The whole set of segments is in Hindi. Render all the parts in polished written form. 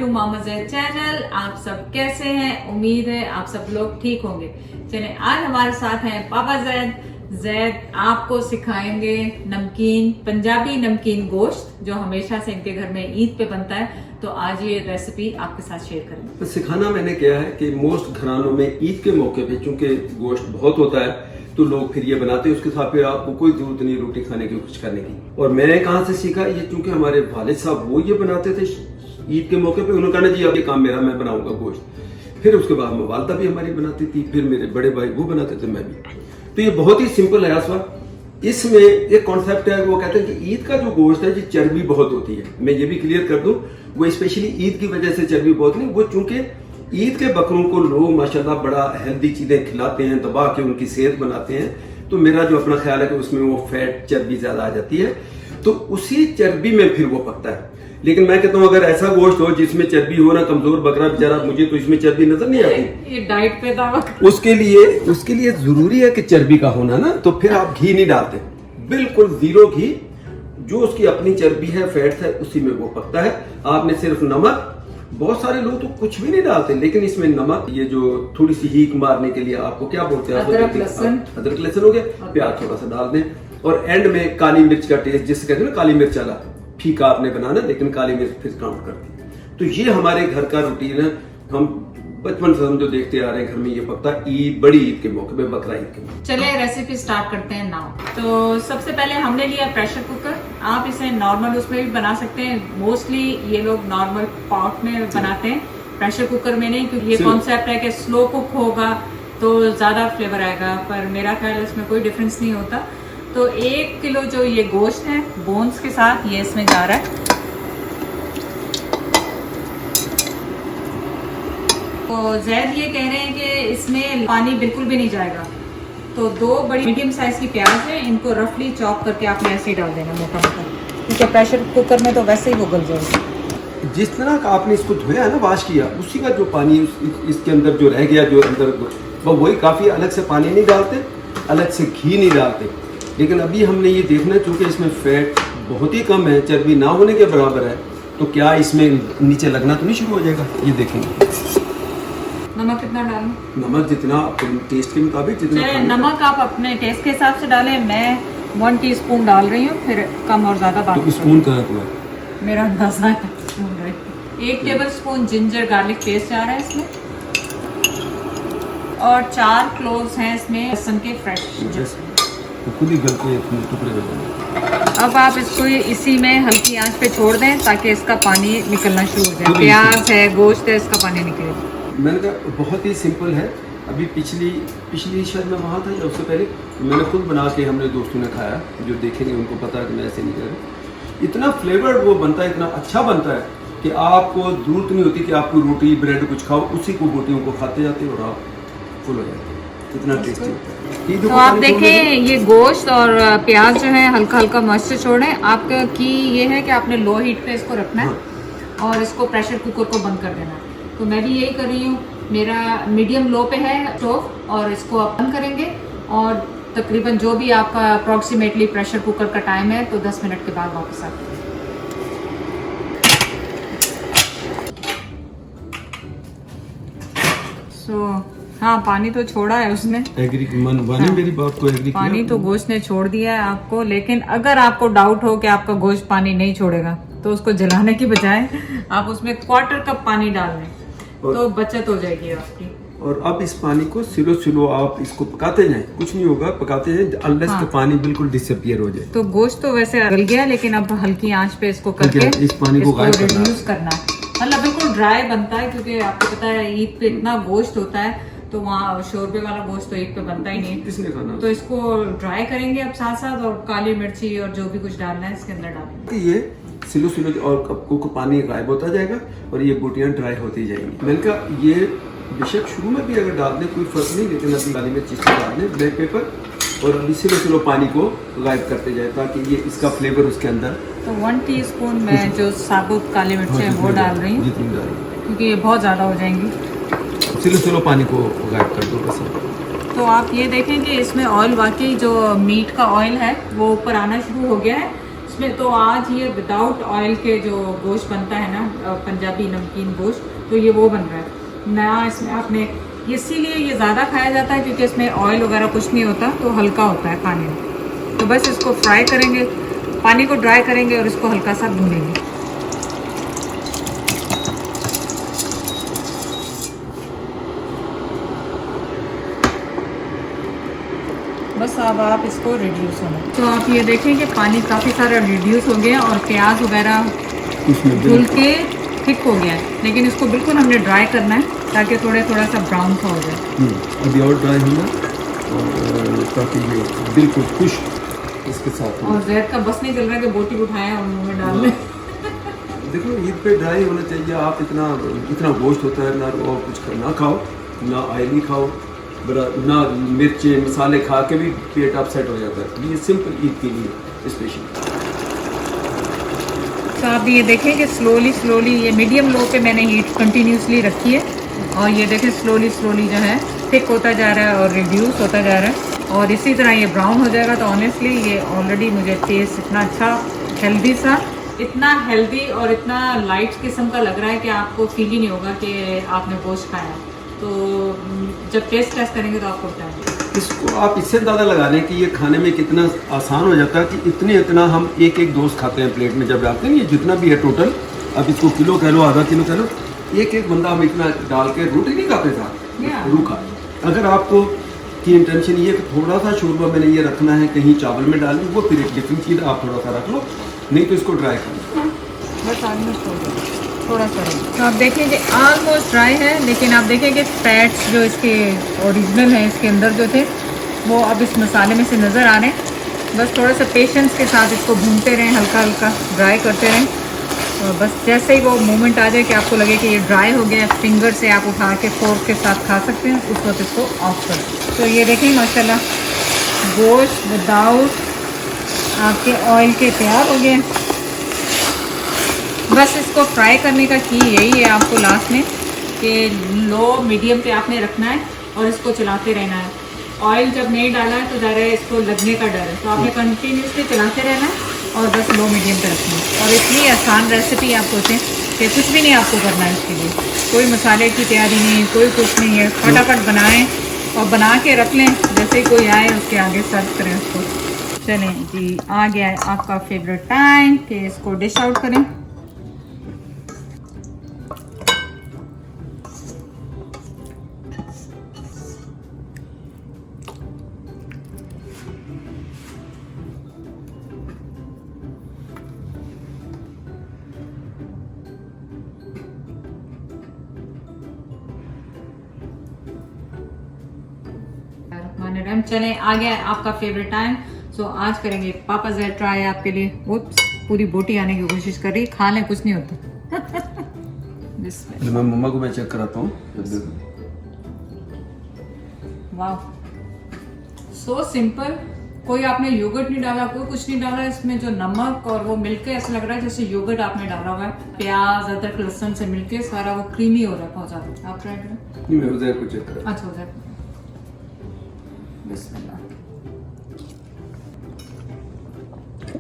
मोहम्मद जैद चैनल। आप सब कैसे हैं? उम्मीद है आप सब लोग ठीक होंगे। चलिए आज हमारे साथ हैं पापा जैद आपको सिखाएंगे नमकीन, पंजाबी नमकीन गोश्त जो हमेशा से इनके घर में ईद पे बनता है। तो आज ये रेसिपी आपके साथ शेयर करेंगे। तो सिखाना मैंने क्या है कि मोस्ट घरानों में ईद के मौके पे चूंकि गोश्त बहुत होता है तो लोग फिर ये बनाते हैं, उसके साथ फिर आपको कोई जरूरत नहीं रोटी खाने की कुछ करने की। और मैंने कहाँ से सीखा ये, चूंकि हमारे वालिद साहब वो ये बनाते थे ईद के मौके पे। उन्होंने कहा जी अब ये काम मेरा, मैं बनाऊंगा गोश्त। फिर उसके बाद वालदा भी हमारी बनाती थी, फिर मेरे बड़े भाई वो बनाते थे, मैं भी। तो ये बहुत ही सिंपल है आसवा। इसमें एक कॉन्सेप्ट है, वो कहते हैं कि ईद का जो गोश्त है जी चर्बी बहुत होती है। मैं ये भी क्लियर कर दूं, वो स्पेशली ईद की वजह से चर्बी बहुत नहीं, वो चूंकि ईद के बकरों को लोग माशाल्लाह बड़ा हेल्दी चीजें खिलाते हैं, दबा के उनकी सेहत बनाते हैं। तो मेरा जो अपना ख्याल है कि उसमें वो फैट चर्बी ज्यादा आ जाती है, तो उसी चर्बी में फिर वो पकता है। लेकिन मैं कहता हूँ अगर ऐसा गोश्त हो जिसमें चर्बी हो ना, कमजोर बकरा बेचारा, मुझे तो इसमें चर्बी नजर नहीं आती। ये डाइट पे था। उसके लिए जरूरी है कि चर्बी का होना ना, तो फिर आप घी नहीं डालते, बिल्कुल जीरो घी, जो उसकी अपनी चर्बी है, फैट्स है, उसी में वो पकता है। आपने सिर्फ नमक, बहुत सारे लोग तो कुछ भी नहीं डालते, लेकिन इसमें नमक, ये जो थोड़ी सी हीक मारने के लिए आपको क्या बोलते हैं, अदरक लहसुन हो गया, प्याज थोड़ा सा डाल दें। और एंड में काली मिर्च का टेस्ट, जिससे कहते हैं ना काली मिर्च वाला, फीका आपने बनाना, लेकिन काली मिर्च फिर काउंट करती है। तो ये हमारे घर का रूटीन है। हम बचपन से हम जो देखते आ रहे हैं घर में ये पकता ईद, बड़ी ईद के मौके पे, बकरा ईद के मौके। चलिए रेसिपी स्टार्ट करते हैं नाउ। तो सबसे पहले हमने लिया प्रेशर कुकर। आप इसे नॉर्मल उसमें भी बना सकते हैं, मोस्टली ये लोग नॉर्मल पॉट में बनाते हैं, प्रेशर कुकर में नहीं, क्योंकि ये कॉन्सेप्ट है कि स्लो कुक होगा तो ज्यादा फ्लेवर आएगा। पर मेरा ख्याल इसमें कोई डिफरेंस नहीं होता। तो 1 किलो जो ये गोश्त है बोन्स के साथ, ये इसमें जा रहा है। तो जैद ये कह रहे हैं कि इसमें पानी बिल्कुल भी नहीं जाएगा। तो 2 बड़ी मीडियम साइज की प्याज है, इनको रफली चॉप करके आपने ऐसे ही डाल देना मोटा मोटा, क्योंकि प्रेशर कुकर में तो वैसे ही वो गल जाएगा। जिस तरह का आपने इसको धोया है ना, वॉश किया, उसी का जो पानी इसके अंदर जो रह गया, जो अंदर वही काफी। अलग से पानी नहीं डालते, अलग से घी नहीं डालते। लेकिन अभी हमने ये देखना है, चूंकि इसमें फैट बहुत ही कम है, चर्बी ना होने के बराबर है, तो क्या इसमें नीचे लगना तो नहीं शुरू हो जाएगा, ये देखेंगे। नमक कितना डालूं? नमक जितना टेस्ट के मुताबिक, जितना नमक आप अपने टेस्ट के हिसाब से डालें। मैं 1 टीस्पून डाल रही हूँ, फिर कम और ज्यादा बात। तो स्पून कहाँ हुआ? मेरा अंदाजा है स्पून रहे। 1 table spoon ginger garlic paste जा रहा है इसमें, और 4 क्लोव्स हैं इसमें लहसुन के फ्रेश, तो खुद ही गल के टुकड़े हो जाएंगे। अब आप इसको इसी में हल्की आंच पे छोड़ दें ताकि इसका पानी निकलना शुरू हो जाए। प्याज है, गोश्त है, इसका पानी निकले। मैंने कहा बहुत ही सिंपल है। अभी पिछली शायद मैं वहाँ था या उससे पहले मैंने खुद बना के, हमने दोस्तों ने खाया, जो देखेंगे उनको पता है कि मैं ऐसे नहीं कर रहा। इतना फ्लेवर्ड वो बनता है, इतना अच्छा बनता है कि आपको जरूरत नहीं होती कि आपको रोटी ब्रेड कुछ खाओ, उसी को बोटियों को खाते जाते हो और आप फुल हो जाते हैं। इतना टेस्टी होता है। तो आप देखें ये गोश्त और प्याज जो है हल्का हल्का मॉइस्चर छोड़े। आपका की ये है कि आपने लो हीट पे इसको रखना है और इसको प्रेशर कुकर को बंद कर देना है। तो मैं भी यही कर रही हूँ, मेरा मीडियम लो पे है स्टोव, और इसको आप बंद करेंगे। और तकरीबन जो भी आपका अप्रॉक्सीमेटली प्रेशर कुकर का टाइम है, तो 10 मिनट के बाद वापस आते हैं। हाँ, पानी तो छोड़ा है उसने। मेरी बात को एग्री पानी तो गोश्त ने छोड़ दिया है आपको। लेकिन अगर आपको डाउट हो कि आपका गोश्त पानी नहीं छोड़ेगा, तो उसको जलाने की बजाय आप उसमें 1/4 कप पानी डाल लें, तो बचत हो जाएगी आपकी। और अब इस पानी को स्लो आप इसको पकाते जाएं, कुछ नहीं होगा, पकाते जाएं अनलेस हाँ। का पानी बिल्कुल डिसअपीयर हो जाए। तो गोश्त तो वैसे गल गया, लेकिन अब हल्की आंच पे इसको करके इस पानी को रिड्यूस करना है। मतलब बिल्कुल ड्राई बनता है, क्योंकि आपको पता है ईद पे इतना गोश्त होता है, तो वहाँ शोरबे वाला गोश्त तो ईद पे बनता ही नहीं है। किसने खाना? तो इसको ड्राई करेंगे अब साथ साथ, और काली मिर्ची और जो भी कुछ डालना है इसके अंदर डालेंगे। ये स्लो और कपकों को पानी गायब होता जाएगा और ये बोटियां ड्राई होती जाएंगी। मैंने कहा ये बेशक शुरू में भी अगर डाल दें कोई फर्क नहीं, लेकिन अभी काली मिर्च इसको डाल दें, ब्लैक पेपर, और अभी स्लो पानी को गायब करते जाए ताकि ये इसका फ्लेवर उसके अंदर। तो 1 टीस्पून मैं जो साबुत काली मिर्च है वो डाल रही हूँ, जितनी डाल रही हूँ, क्योंकि ये बहुत ज्यादा हो जाएंगी। स्लो पानी को गायब कर दो बस। तो आप ये देखें कि इसमें ऑयल, वाकई जो मीट का ऑयल है वो ऊपर आना शुरू हो गया है। इसमें तो आज ये विदाउट ऑयल के जो गोश्त बनता है ना, पंजाबी नमकीन गोश्त, तो ये वो बन रहा है नया। इसमें आपने इसीलिए ये ज़्यादा खाया जाता है क्योंकि इसमें ऑयल वगैरह कुछ नहीं होता, तो हल्का होता है खाने में। तो बस इसको फ्राई करेंगे, पानी को ड्राई करेंगे और इसको हल्का सा भूनेंगे। बस अब आप इसको रिड्यूस होना, तो आप ये देखें कि पानी काफ़ी सारा रिड्यूस हो गया और प्याज वगैरह धुल के थिक हो गया है, लेकिन इसको बिल्कुल हमने ड्राई करना है ताकि थोड़ा सा ब्राउन सा हो जाए। अभी और ड्राई होना और ताकि ये बिल्कुल खुश्क इसके साथ। और जैद का बस नहीं चल रहा है कि बोटी उठाएं और मुंह में डाल लें। देखो ईद पे ड्राई होना चाहिए। आप इतना गोश्त होता है ना, और कुछ ना खाओ, ना ऑयली खाओ, ना मिर्चे मसाले खा के भी पेट अपसेट हो जाता है। ये सिंपल ईद के लिए स्पेशल। तो आप ये देखें कि स्लोली ये मीडियम लो पे मैंने हीट कंटिन्यूसली रखी है और ये देखें स्लोली जो है थिक होता जा रहा है और रिड्यूस होता जा रहा है और इसी तरह ये ब्राउन हो जाएगा। तो ऑनेस्टली ये ऑलरेडी मुझे टेस्ट इतना अच्छा हेल्दी सा, इतना हेल्दी और इतना लाइट किस्म का लग रहा है कि आपको फील ही नहीं होगा कि आपने गोश्त खाया। तो जब टेस्ट करेंगे तो आपको बताएंगे। इसको आप इससे ज़्यादा लगा लें कि ये खाने में कितना आसान हो जाता है कि इतना हम एक दोस्त खाते हैं प्लेट में जब डालते हैं। ये जितना भी है टोटल, अब इसको किलो कह लो, आधा किलो कह लो, एक बंदा हम इतना डाल के रोटी नहीं खाते था रूखा। अगर आपको की इंटेंशन ये कि थोड़ा सा शोरबा मैंने ये रखना है, कहीं चावल में डाल वो फिर एक डिफरेंट चीज़, आप थोड़ा सा रख लो, नहीं तो इसको ड्राई कर लो बस थोड़ा सा। तो आप देखें कि ऑलमोस्ट ड्राई है, लेकिन आप देखें कि फैट्स जो इसके ओरिजिनल हैं इसके अंदर जो थे वो अब इस मसाले में से नज़र आ रहे हैं। बस थोड़ा सा पेशेंस के साथ इसको भूनते रहें, हल्का ड्राई करते रहें और बस जैसे ही वो मोमेंट आ जाए कि आपको लगे कि ये ड्राई हो गया, फिंगर से आप उठा के फोर्क के साथ खा सकते हैं, उस वक्त इसको ऑफ करें। तो ये देखें माशाल्लाह गोश्त विदाउट आपके ऑयल के तैयार हो गए। बस इसको फ्राई करने का की यही है आपको लास्ट में कि लो मीडियम पे आपने रखना है और इसको चलाते रहना है। ऑयल जब नहीं डाला है तो ज़रा इसको लगने का डर है, तो आपने कंटिन्यूसली चलाते रहना है और बस लो मीडियम पे रखना है। और इतनी आसान रेसिपी आप सोचें कि कुछ भी नहीं आपको करना है इसके लिए, कोई मसाले की तैयारी नहीं, कोई कुछ नहीं है, फटाफट बनाएं और बना के रख लें, जैसे ही कोई आए उसके आगे सर्व करें उसको। चलें जी, आ गया है आपका फेवरेट टाइम कि इसको डिश आउट करें। चले, आ गया है आपका फेवरेट टाइम। सो आज करेंगे पापा ज़ेड ट्राई आपके लिए। उप्स, पूरी बोटी आने की कोशिश कर रही, खा लें कुछ नहीं होता। मैं मम्मा को मैं चेक कराता हूँ। वाह, सो सिंपल। कोई आपने योगर्ट नहीं डाला, कोई कुछ नहीं डाला, इसमें जो नमक और वो मिलके ऐसा लग रहा है जैसे योगर्ट आपने डाला हुआ है। प्याज अदरक लहसुन से मिलके सारा वो क्रीमी हो रहा है बहुत ज्यादा। आप ट्राई करें। नहीं, मैं उधर को चेक करा। अच्छा उधर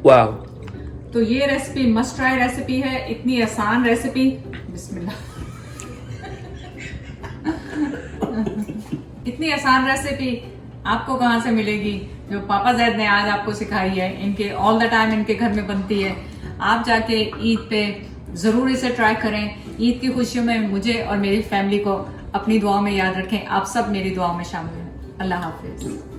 वाह, तो ये रेसिपी मस्ट ट्राई रेसिपी है, इतनी आसान रेसिपी। बिस्मिल्लाह। इतनी आसान रेसिपी आपको कहाँ से मिलेगी जो पापा ज़ैद ने आज आपको सिखाई है। इनके ऑल द टाइम इनके घर में बनती है। आप जाके ईद पे ज़रूर इसे ट्राई करें। ईद की खुशियों में मुझे और मेरी फैमिली को अपनी दुआओं में याद रखें। आप सब मेरी दुआओं में शामिल हैं। अल्लाह हाफिज़।